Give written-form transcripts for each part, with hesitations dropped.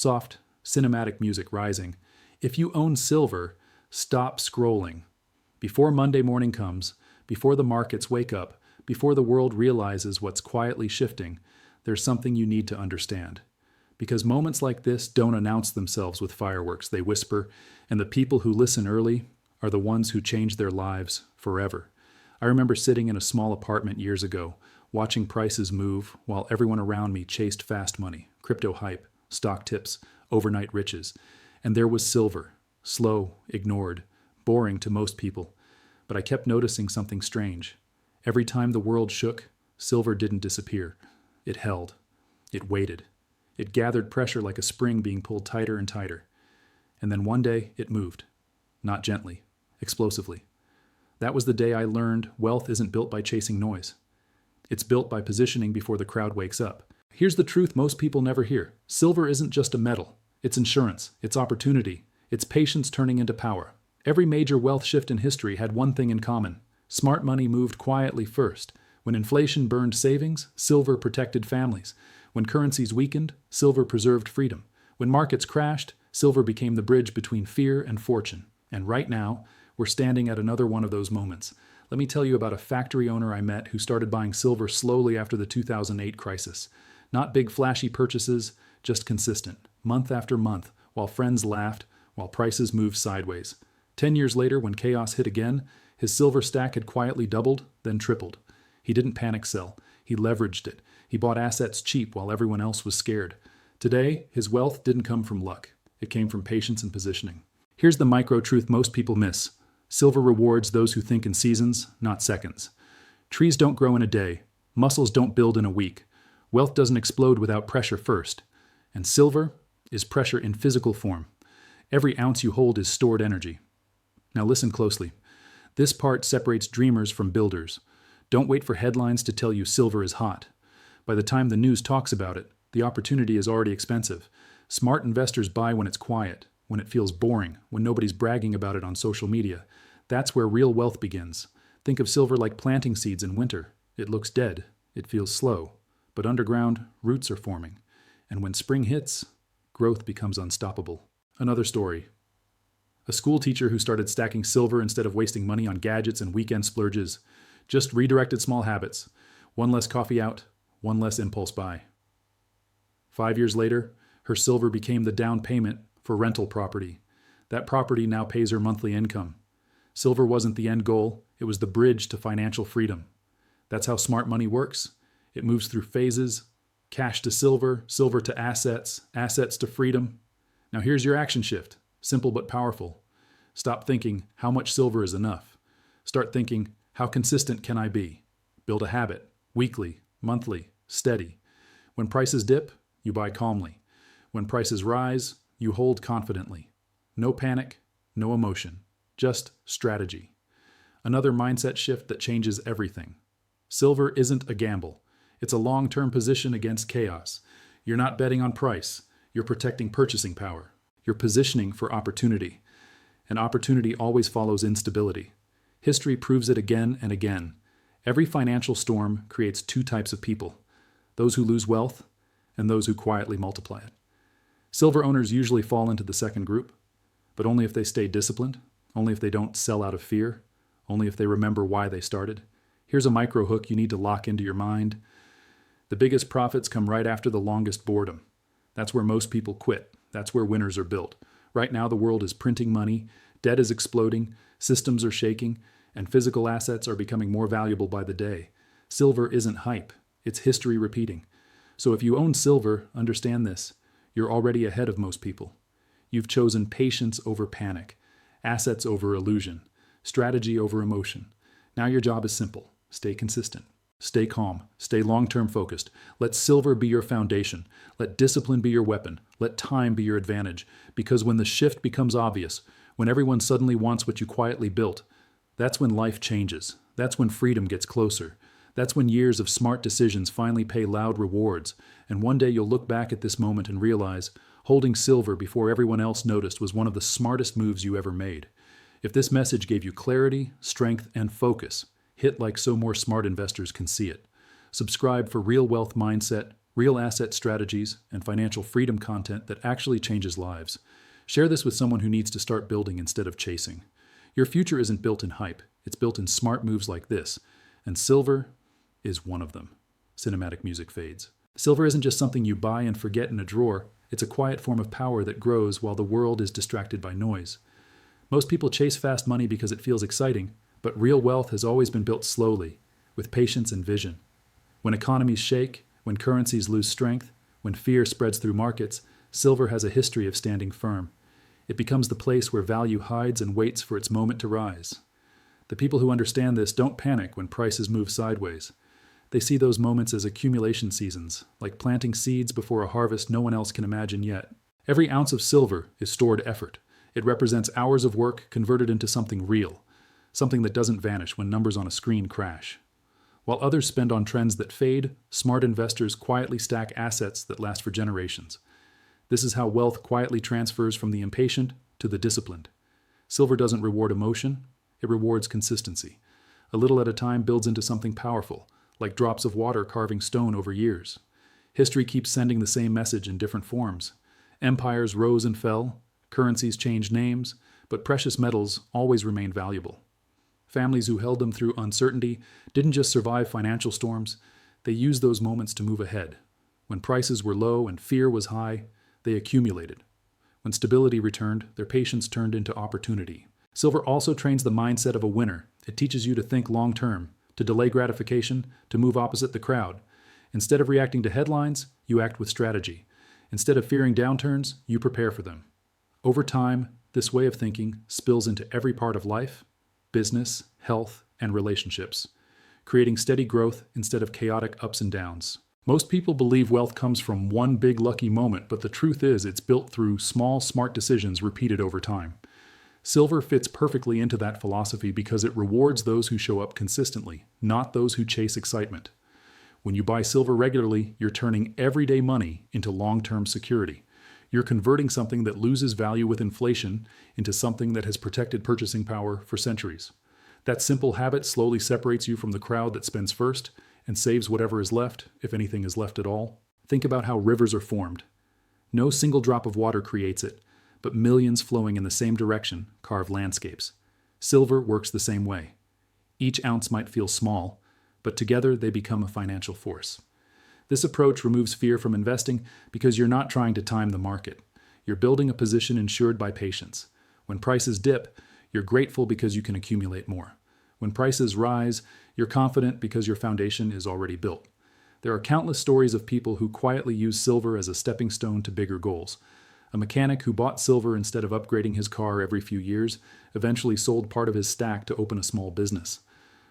soft, cinematic music rising. If you own silver, stop scrolling. Before Monday morning comes, before the markets wake up, before the world realizes what's quietly shifting, there's something you need to understand. Because moments like this don't announce themselves with fireworks, they whisper, and the people who listen early are the ones who change their lives forever. I remember sitting in a small apartment years ago, watching prices move while everyone around me chased fast money, crypto hype, stock tips, overnight riches. And there was silver, slow, ignored, boring to most people. But I kept noticing something strange. Every time the world shook, silver didn't disappear. It held. It waited. It gathered pressure like a spring being pulled tighter and tighter. And then one day, it moved. Not gently, explosively. That was the day I learned wealth isn't built by chasing noise. It's built by positioning before the crowd wakes up. Here's the truth most people never hear. Silver isn't just a metal. It's insurance. It's opportunity. It's patience turning into power. Every major wealth shift in history had one thing in common. Smart money moved quietly first. When inflation burned savings, silver protected families. When currencies weakened, silver preserved freedom. When markets crashed, silver became the bridge between fear and fortune. And right now, we're standing at another one of those moments. Let me tell you about a factory owner I met who started buying silver slowly after the 2008 crisis. Not big flashy purchases, just consistent, month after month, while friends laughed, while prices moved sideways. 10 years later, when chaos hit again, his silver stack had quietly doubled, then tripled. He didn't panic sell. He leveraged it. He bought assets cheap while everyone else was scared. Today, his wealth didn't come from luck. It came from patience and positioning. Here's the micro truth most people miss. Silver rewards those who think in seasons, not seconds. Trees don't grow in a day. Muscles don't build in a week. Wealth doesn't explode without pressure first. And silver is pressure in physical form. Every ounce you hold is stored energy. Now listen closely. This part separates dreamers from builders. Don't wait for headlines to tell you silver is hot. By the time the news talks about it, the opportunity is already expensive. Smart investors buy when it's quiet, when it feels boring, when nobody's bragging about it on social media. That's where real wealth begins. Think of silver like planting seeds in winter. It looks dead. It feels slow. But underground, roots are forming. And when spring hits, growth becomes unstoppable. Another story. A school teacher who started stacking silver instead of wasting money on gadgets and weekend splurges. Just redirected small habits. One less coffee out, one less impulse buy. 5 years later, her silver became the down payment for rental property. That property now pays her monthly income. Silver wasn't the end goal, it was the bridge to financial freedom. That's how smart money works. It moves through phases, cash to silver, silver to assets, assets to freedom. Now here's your action shift, simple but powerful. Stop thinking, how much silver is enough? Start thinking, how consistent can I be? Build a habit, weekly, monthly, steady. When prices dip, you buy calmly. When prices rise, you hold confidently. No panic, no emotion, just strategy. Another mindset shift that changes everything. Silver isn't a gamble. It's a long-term position against chaos. You're not betting on price. You're protecting purchasing power. You're positioning for opportunity. And opportunity always follows instability. History proves it again and again. Every financial storm creates two types of people, those who lose wealth and those who quietly multiply it. Silver owners usually fall into the second group, but only if they stay disciplined, only if they don't sell out of fear, only if they remember why they started. Here's a micro hook you need to lock into your mind. The biggest profits come right after the longest boredom. That's where most people quit. That's where winners are built. Right now, the world is printing money, debt is exploding, systems are shaking, and physical assets are becoming more valuable by the day. Silver isn't hype. It's history repeating. So if you own silver, understand this. You're already ahead of most people. You've chosen patience over panic, assets over illusion, strategy over emotion. Now your job is simple. Stay consistent. Stay calm. Stay long-term focused. Let silver be your foundation. Let discipline be your weapon. Let time be your advantage. Because when the shift becomes obvious, when everyone suddenly wants what you quietly built, that's when life changes. That's when freedom gets closer. That's when years of smart decisions finally pay loud rewards. And one day you'll look back at this moment and realize holding silver before everyone else noticed was one of the smartest moves you ever made. If this message gave you clarity, strength, and focus, hit like so more smart investors can see it. Subscribe for real wealth mindset, real asset strategies, and financial freedom content that actually changes lives. Share this with someone who needs to start building instead of chasing. Your future isn't built in hype, it's built in smart moves like this, and silver is one of them. Cinematic music fades. Silver isn't just something you buy and forget in a drawer, it's a quiet form of power that grows while the world is distracted by noise. Most people chase fast money because it feels exciting, but real wealth has always been built slowly, with patience and vision. When economies shake, when currencies lose strength, when fear spreads through markets, silver has a history of standing firm. It becomes the place where value hides and waits for its moment to rise. The people who understand this don't panic when prices move sideways. They see those moments as accumulation seasons, like planting seeds before a harvest no one else can imagine yet. Every ounce of silver is stored effort. It represents hours of work converted into something real, something that doesn't vanish when numbers on a screen crash. While others spend on trends that fade, smart investors quietly stack assets that last for generations. This is how wealth quietly transfers from the impatient to the disciplined. Silver doesn't reward emotion, it rewards consistency. A little at a time builds into something powerful, like drops of water carving stone over years. History keeps sending the same message in different forms. Empires rose and fell, currencies changed names, but precious metals always remained valuable. Families who held them through uncertainty didn't just survive financial storms, they used those moments to move ahead. When prices were low and fear was high, they accumulated. When stability returned, their patience turned into opportunity. Silver also trains the mindset of a winner. It teaches you to think long-term, to delay gratification, to move opposite the crowd. Instead of reacting to headlines, you act with strategy. Instead of fearing downturns, you prepare for them. Over time, this way of thinking spills into every part of life, business, health, and relationships, creating steady growth instead of chaotic ups and downs. Most people believe wealth comes from one big lucky moment, but the truth is it's built through small, smart decisions repeated over time. Silver fits perfectly into that philosophy because it rewards those who show up consistently, not those who chase excitement. When you buy silver regularly, you're turning everyday money into long-term security. You're converting something that loses value with inflation into something that has protected purchasing power for centuries. That simple habit slowly separates you from the crowd that spends first and saves whatever is left, if anything is left at all. Think about how rivers are formed. No single drop of water creates it, but millions flowing in the same direction carve landscapes. Silver works the same way. Each ounce might feel small, but together they become a financial force. This approach removes fear from investing because you're not trying to time the market. You're building a position insured by patience. When prices dip, you're grateful because you can accumulate more. When prices rise, you're confident because your foundation is already built. There are countless stories of people who quietly use silver as a stepping stone to bigger goals. A mechanic who bought silver instead of upgrading his car every few years eventually sold part of his stack to open a small business.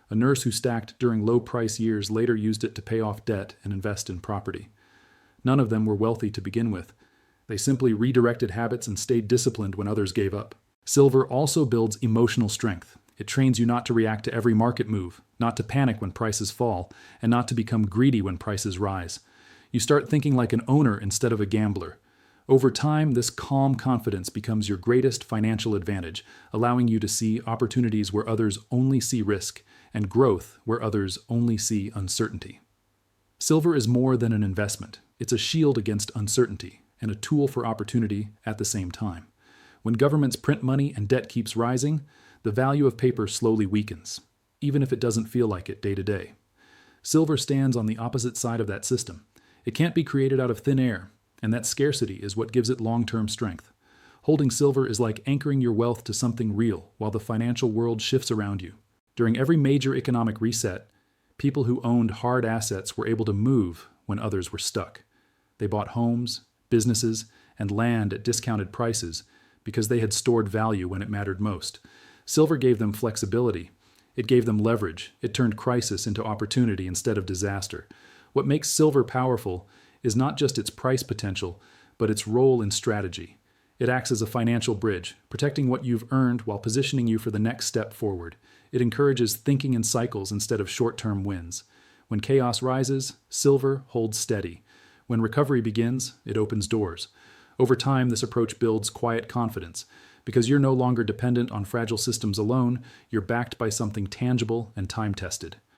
A nurse who stacked during low-price years later used it to pay off debt and invest in property. None of them were wealthy to begin with. They simply redirected habits and stayed disciplined when others gave up. Silver also builds emotional strength. It trains you not to react to every market move, not to panic when prices fall, and not to become greedy when prices rise. You start thinking like an owner instead of a gambler. Over time, this calm confidence becomes your greatest financial advantage, allowing you to see opportunities where others only see risk, and growth where others only see uncertainty. Silver is more than an investment. It's a shield against uncertainty and a tool for opportunity at the same time. When governments print money and debt keeps rising, the value of paper slowly weakens, even if it doesn't feel like it day to day. Silver stands on the opposite side of that system. It can't be created out of thin air, and that scarcity is what gives it long-term strength. Holding silver is like anchoring your wealth to something real while the financial world shifts around you. During every major economic reset, people who owned hard assets were able to move when others were stuck. They bought homes, businesses, and land at discounted prices because they had stored value when it mattered most. Silver gave them flexibility. It gave them leverage. It turned crisis into opportunity instead of disaster. What makes silver powerful is not just its price potential, but its role in strategy. It acts as a financial bridge, protecting what you've earned while positioning you for the next step forward. It encourages thinking in cycles instead of short-term wins. When chaos rises, silver holds steady. When recovery begins, it opens doors. Over time, this approach builds quiet confidence. Because you're no longer dependent on fragile systems alone, you're backed by something tangible and time-tested.